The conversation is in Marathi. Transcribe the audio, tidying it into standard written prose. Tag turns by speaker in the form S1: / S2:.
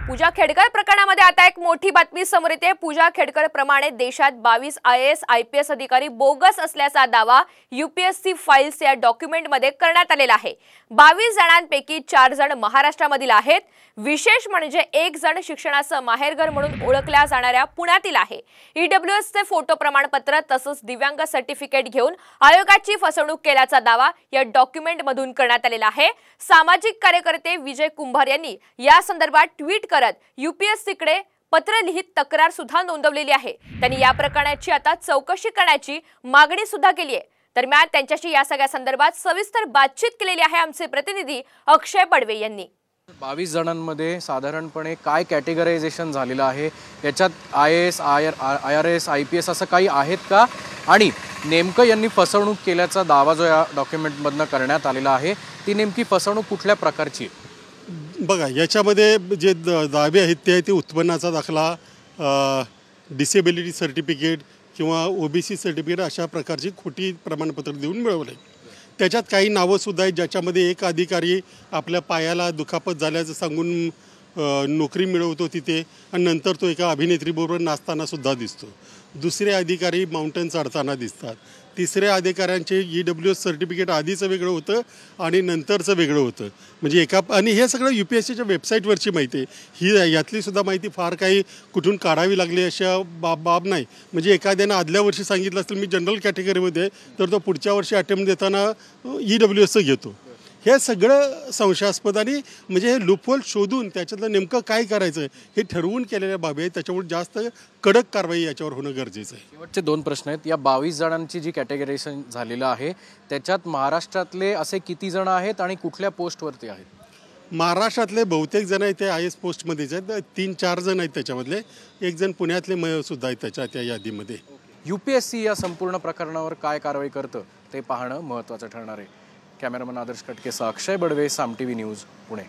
S1: पूजा खेडकर प्रकरणामध्ये आता एक मोठी बातमी समोर येते। पूजा खेडकर प्रमाणे देशात 22 IAS IPS अधिकारी बोगस असल्याचा दावा UPSC फाइल्स या डॉक्युमेंटमध्ये करण्यात आलेला आहे। 22 जणांपैकी 4 जण महाराष्ट्रामधील आहेत। विशेष म्हणजे एक जण शिक्षणाचं माहेरघर म्हणून ओळखल्या जाणाऱ्या पुण्यातील आहे। EWS चे फोटो प्रमाणपत्र तसंच दिव्यांग सर्टिफिकेट घेऊन आयोगाची फसवणूक केल्याचा दावा या डॉक्युमेंटमधून करण्यात आलेला आहे। सामाजिक कार्यकर्ते विजय कुंभार यांनी या संदर्भात ट्विट करत UPSC कडे पत्र लिहित तक्रार सुद्धा नोंदवलेली आहे। त्यांनी या प्रकरणाची आता चौकशी करण्याची मागणी सुद्धा केली आहे। दरम्यान त्यांच्याशी या सगळ्या संदर्भात सविस्तर बातचीत केलेली आहे आमचे प्रतिनिधी अक्षय बडवे यांनी।
S2: 22 जणांमध्ये साधारणपणे काय कॅटेगरायझेशन झालेलं आहे, याच्यात IAS IRS IPS असं काही आहेत का, आणि नेमकं यांनी फसवणूक केल्याचा दावा जो या डॉक्युमेंटमधनं करण्यात आलेला आहे ती नेमकी फसवणूक कुठल्या प्रकारची?
S3: बघा, याच्यामध्ये जे दावे आहेत ते उत्पन्नाचा दाखला, डिसेबिलिटी सर्टिफिकेट किंवा OBC सर्टिफिकेट अशा प्रकारची खोटी प्रमाणपत्र देऊन मिळवले। त्याच्यात काही नावंसुद्धा आहेत ज्याच्यामध्ये एक अधिकारी आपल्या पायाला दुखापत झाल्याचं सांगून नोकरी मिळवतो तिथे, आणि नंतर तो एका अभिनेत्रीबरोबर नाचतानासुद्धा दिसतो। दुसरे अधिकारी माउंटन चढताना दिसतात। तिसऱ्या अधिकाऱ्यांचे EWS सर्टिफिकेट आधीचं वेगळं होतं आणि नंतरचं वेगळं होतं। म्हणजे आणि हे सगळं UPSCच्या वेबसाईटवरची माहिती आहे। ही यातलीसुद्धा माहिती फार काही कुठून काढावी लागली अशा बाब नाही। म्हणजे एखाद्यानं आदल्या वर्षी सांगितलं असेल मी जनरल कॅटेगरीमध्ये, तर तो पुढच्या वर्षी अटेम्प्ट देताना EWSचं घेतो। हे सगळं संशयास्पद, आणि म्हणजे हे लूपहोल शोधून त्याच्यातलं नेमकं काय करायचं हे ठरवून केलेल्या बाबी आहेत। त्याच्यामुळे जास्त कडक कारवाई याच्यावर होणं गरजेचं आहे।
S2: शेवटचे 2 प्रश्न आहेत। या 22 जणांची जी कॅटेगरायझेशन झालेलं आहे त्याच्यात महाराष्ट्रातले असे किती जण आहेत आणि कुठल्या पोस्टवरती आहेत?
S3: महाराष्ट्रातले बहुतेक जण आहेत ते IAS पोस्टमध्येच आहेत। 3-4 जण आहेत त्याच्यामधले, एक जण पुण्यातले सुद्धा आहेत त्या यादीमध्ये।
S2: UPSC या संपूर्ण प्रकरणावर काय कारवाई करतं ते पाहणं महत्त्वाचं ठरणार आहे। कॅमेरामन आदर्श कटकेसह अक्षय बडवे, साम TV न्यूज, पुणे।